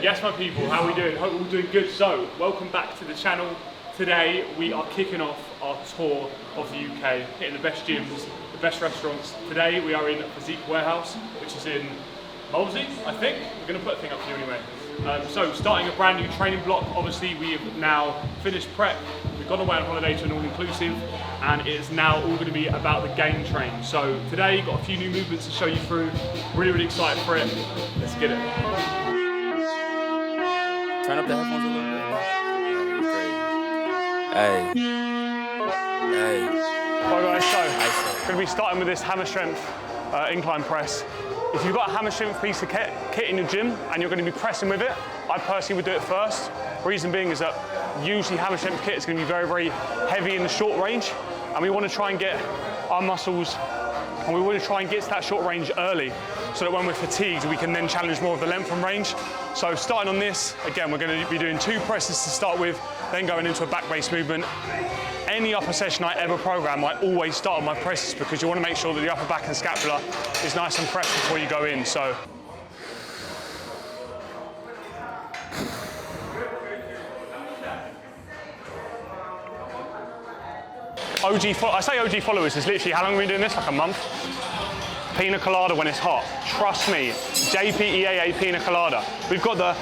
Yes, my people, how are we doing? Hope we're all doing good. So, welcome back to the channel. Today, we are kicking off our tour of the UK, hitting the best gyms, the best restaurants. Today, we are in Physique Warehouse, which is in Molesey, I think. We're going to put a thing up for you anyway. So, starting a brand new training block. Obviously, we have now finished prep. We've gone away on holiday to an all-inclusive, and it's now all going to be about the game train. So, today, got a few new movements to show you through. Really, really excited for it. Let's get it. Turn up the headphones a little bit. Hey. Alright guys, so we're going to be starting with this hammer strength incline press. If you've got a hammer strength piece of kit in your gym and you're going to be pressing with it, I personally would do it first. Reason being is that usually hammer strength kit is going to be very, very heavy in the short range, and we want to try and get our muscles, and we want to try and get to that short range early, so that when we're fatigued, we can then challenge more of the length and range. So starting on this, again, we're going to be doing 2 presses to start with, then going into a back-based movement. Any upper session I ever program, I always start on my presses because you want to make sure that the upper back and scapula is nice and fresh before you go in. So. I say OG followers is literally, how long have we been doing this? Like a month? Pina colada when it's hot. Trust me, JPEAA pina colada. We've got the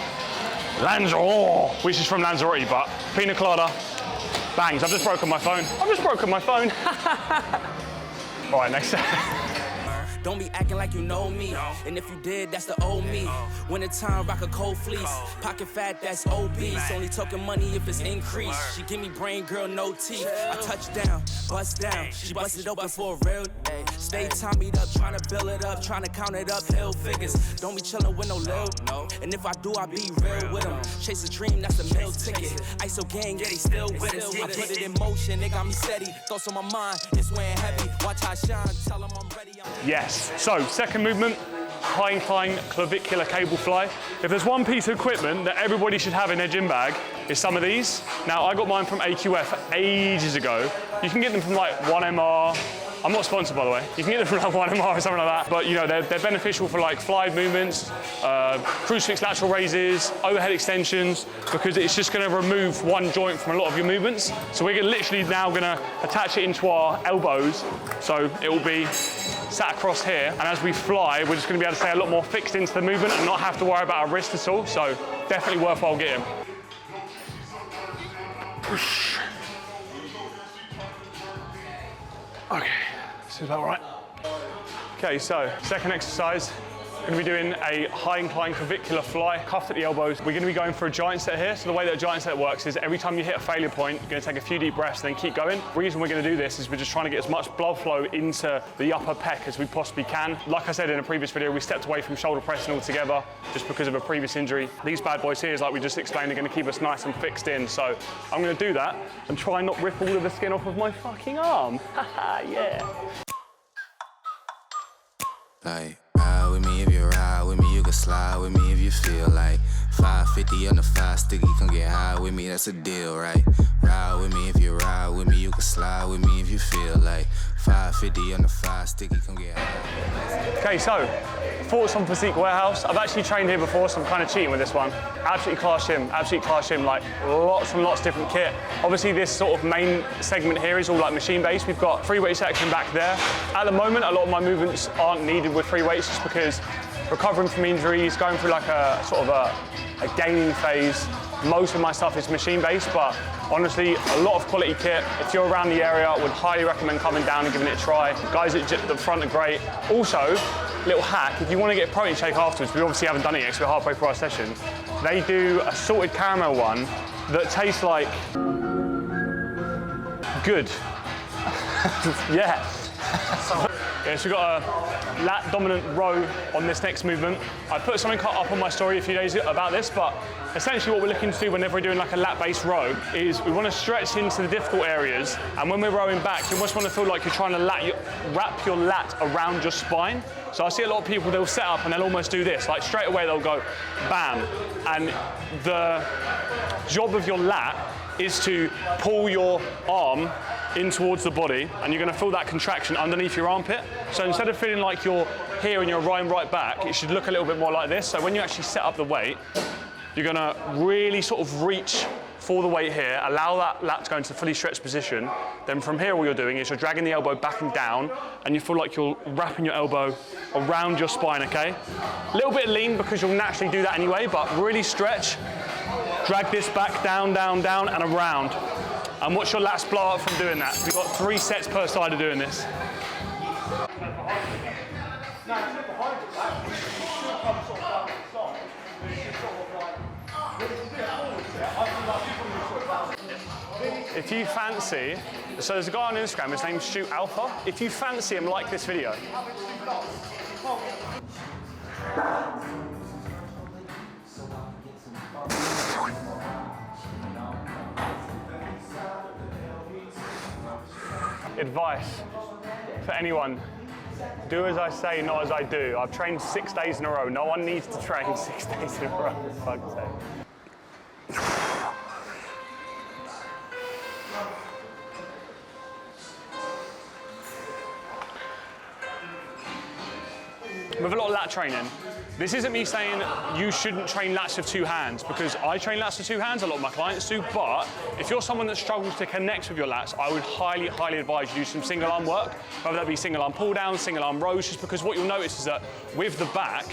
Lanzarote, which is from Lanzarote, but pina colada, bangs. I've just broken my phone. All right, next. Don't be acting like you know me. And if you did, that's the old me. Winter time, rock a cold fleece. Pocket fat, that's obese. Only talking money if it's increased. She give me brain, girl, no teeth. I touch down, bust down. She busted open for a real day. Stay tommied up, trying to build it up, trying to count it up, hill figures. Don't be chilling with no lil, no. And if I do, I be real with them. Chase a dream, that's the meal ticket. ISO gang, yeah, they still with us. I put it in motion, they got me steady. Thoughts on my mind, it's weighing heavy. Watch how I shine, tell them I'm ready. Yes. So, second movement, high incline clavicular cable fly. If there's one piece of equipment that everybody should have in their gym bag, it's some of these. Now, I got mine from AQF ages ago. You can get them from like 1MR. I'm not sponsored, by the way. You can get them from like 1MR or something like that. But you know, they're beneficial for like fly movements, crucifix lateral raises, overhead extensions, because it's just gonna remove one joint from a lot of your movements. So we're literally now gonna attach it into our elbows. So it will be sat across here. And as we fly, we're just gonna be able to stay a lot more fixed into the movement and not have to worry about our wrist at all. So definitely worthwhile getting. Push. Okay. This is about right. Okay, so second exercise, we're going to be doing a high incline clavicular fly, cuffed at the elbows. We're going to be going for a giant set here. So the way that a giant set works is every time you hit a failure point, you're going to take a few deep breaths and then keep going. The reason we're going to do this is we're just trying to get as much blood flow into the upper pec as we possibly can. Like I said in a previous video, we stepped away from shoulder pressing altogether just because of a previous injury. These bad boys here, like we just explained, are going to keep us nice and fixed in. So I'm going to do that and try and not rip all of the skin off of my fucking arm. Haha, yeah. Like, ride with me if you ride with me, you can slide with me if you feel like 550 on the 5 sticky, come get high with me, that's a deal, right? Ride with me if you ride with me, you can slide with me if you feel like 550 on the 5 sticky, come get high. Okay, so thoughts on Physique Warehouse. I've actually trained here before, so I'm kind of cheating with this one. Absolutely class gym, like lots and lots of different kit. Obviously this sort of main segment here is all like machine based. We've got free weight section back there. At the moment, a lot of my movements aren't needed with free weights just because recovering from injuries, going through like a sort of a gaining phase. Most of my stuff is machine based, but honestly, a lot of quality kit. If you're around the area, I would highly recommend coming down and giving it a try. Guys at the front are great. Also, little hack, if you want to get a protein shake afterwards, we obviously haven't done it yet because we're halfway through our session. They do a salted caramel one that tastes like good. Yeah. Yeah, so we've got a Lat Dominant Row on this next movement. I put something up on my story a few days about this, but essentially what we're looking to do whenever we're doing like a lat-based row is we want to stretch into the difficult areas, and when we're rowing back, you almost want to feel like you're trying to wrap your lat around your spine. So I see a lot of people, they'll set up and they'll almost do this, like straight away they'll go bam, and the job of your lat is to pull your arm in towards the body, and you're going to feel that contraction underneath your armpit. So instead of feeling like you're here and you're rowing right back, it should look a little bit more like this. So when you actually set up the weight, you're gonna really sort of reach for the weight here, allow that lat to go into fully stretched position. Then from here, all you're doing is you're dragging the elbow back and down, and you feel like you're wrapping your elbow around your spine, okay? A little bit lean because you'll naturally do that anyway, but really stretch. Drag this back, down, down, down, and around. And watch your lats blow up from doing that. We've got 3 sets per side of doing this. If you fancy, so there's a guy on Instagram, his name's Stu Alpha. If you fancy him, like this video. Advice for anyone. Do as I say, not as I do. I've trained 6 days in a row. No one needs to train 6 days in a row, for fuck's sake. With a lot of lat training, this isn't me saying you shouldn't train lats with 2 hands, because I train lats with 2 hands, a lot of my clients do, but if you're someone that struggles to connect with your lats, I would highly, highly advise you do some single arm work, whether that be single arm pull downs, single arm rows, just because what you'll notice is that with the back,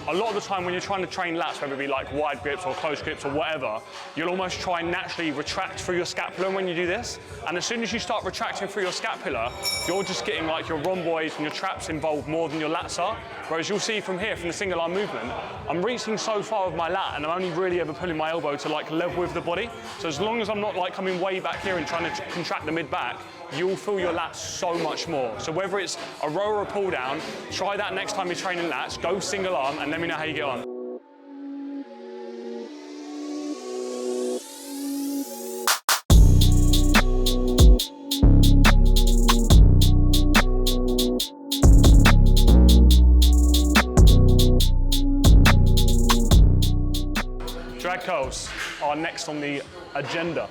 a lot of the time when you're trying to train lats, whether it be like wide grips or close grips or whatever, you'll almost try and naturally retract through your scapula when you do this. And as soon as you start retracting through your scapula, you're just getting like your rhomboids and your traps involved more than your lats are. Whereas you'll see from here, from the single arm movement, I'm reaching so far with my lat and I'm only really ever pulling my elbow to like level with the body. So as long as I'm not like coming way back here and trying to contract the mid back, you'll feel your lats so much more. So whether it's a row or a pull down, try that next time you're training lats, go single arm and let me know how you get on. Drag curls are next on the agenda.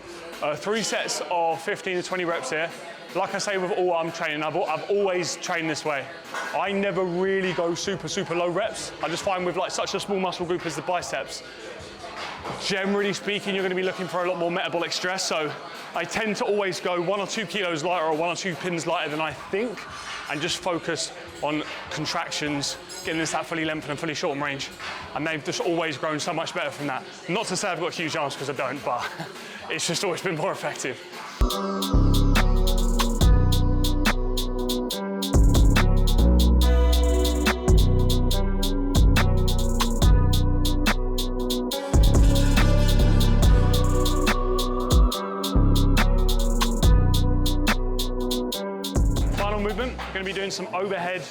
3 sets of 15 to 20 reps here. Like I say with all arm training, I've always trained this way. I never really go super, super low reps. I just find with like such a small muscle group as the biceps, generally speaking, you're going to be looking for a lot more metabolic stress. So I tend to always go 1 or 2 kilos lighter or 1 or 2 pins lighter than I think, and just focus on contractions, getting this that fully lengthened and fully shortened range. And they've just always grown so much better from that. Not to say I've got huge arms, because I don't, but it's just always been more effective. Final movement, going to be doing some overhead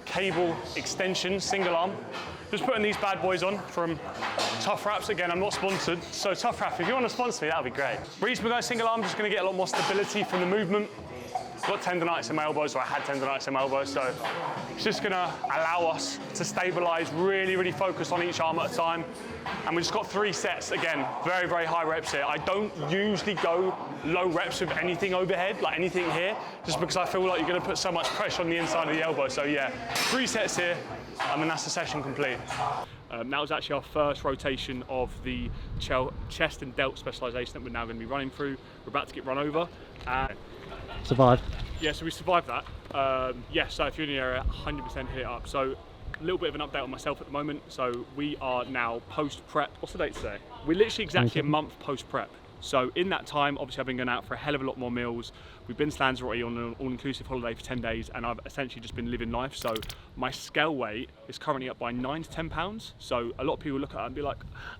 cable extensions, single arm. Just putting these bad boys on from Tough Wraps. Again, I'm not sponsored, so Tough Wrap, if you want to sponsor me, that would be great. Reason we're going single arm, just going to get a lot more stability from the movement. Got tendonitis in my elbows, or I had tendonitis in my elbows, so it's just going to allow us to stabilize, really, really focus on each arm at a time. And we just got 3 sets, again, very, very high reps here. I don't usually go low reps with anything overhead, like anything here, just because I feel like you're going to put so much pressure on the inside of the elbow. So yeah, 3 sets here, and then that's the session complete. That was actually our first rotation of the chest and delt specialisation that we're now going to be running through. We're about to get run over. Survived? Yeah, so we survived that. Yeah, so if you're in the area, 100% hit it up. So a little bit of an update on myself at the moment. So we are now post-prep. What's the date today? We're literally exactly a month post-prep. So in that time, obviously I've been going out for a hell of a lot more meals. We've been to Lanzarote on an all-inclusive holiday for 10 days, and I've essentially just been living life. So my scale weight is currently up by 9 to 10 pounds. So a lot of people look at it and be like,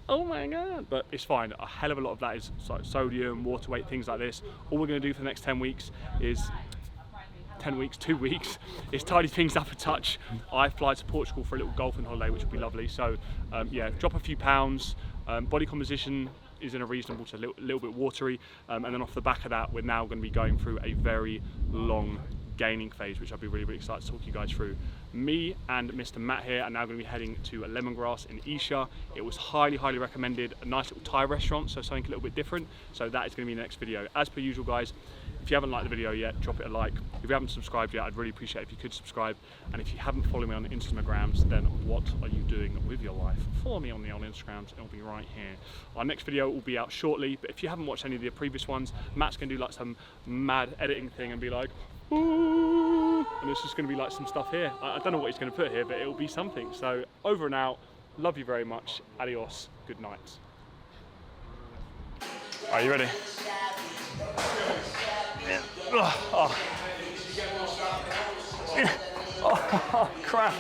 oh my God, but it's fine. A hell of a lot of that is like sodium, water weight, things like this. All we're gonna do for the next 10 weeks is 10 weeks, 2 weeks, is tidy things up a touch. I fly to Portugal for a little golfing holiday, which will be lovely. So yeah, drop a few pounds. Body composition is in a reasonable to a little bit watery. And then off the back of that, we're now going to be going through a very long gaining phase, which I'll be really, really excited to talk you guys through. Me and Mr. Matt here are now going to be heading to Lemongrass in Esher. It was highly, highly recommended. A nice little Thai restaurant, so something a little bit different. So that is going to be the next video. As per usual, guys, if you haven't liked the video yet, drop it a like. If you haven't subscribed yet, I'd really appreciate it if you could subscribe. And if you haven't followed me on Instagrams, then what are you doing with your life? Follow me on the old Instagrams, it'll be right here. Our next video will be out shortly, but if you haven't watched any of the previous ones, Matt's going to do like some mad editing thing and be like, ooh, and it's just going to be like some stuff here. I don't know what he's going to put here, but it'll be something. So over and out. Love you very much. Adios. Good night. Are you ready? Yeah. Oh. Oh, crap.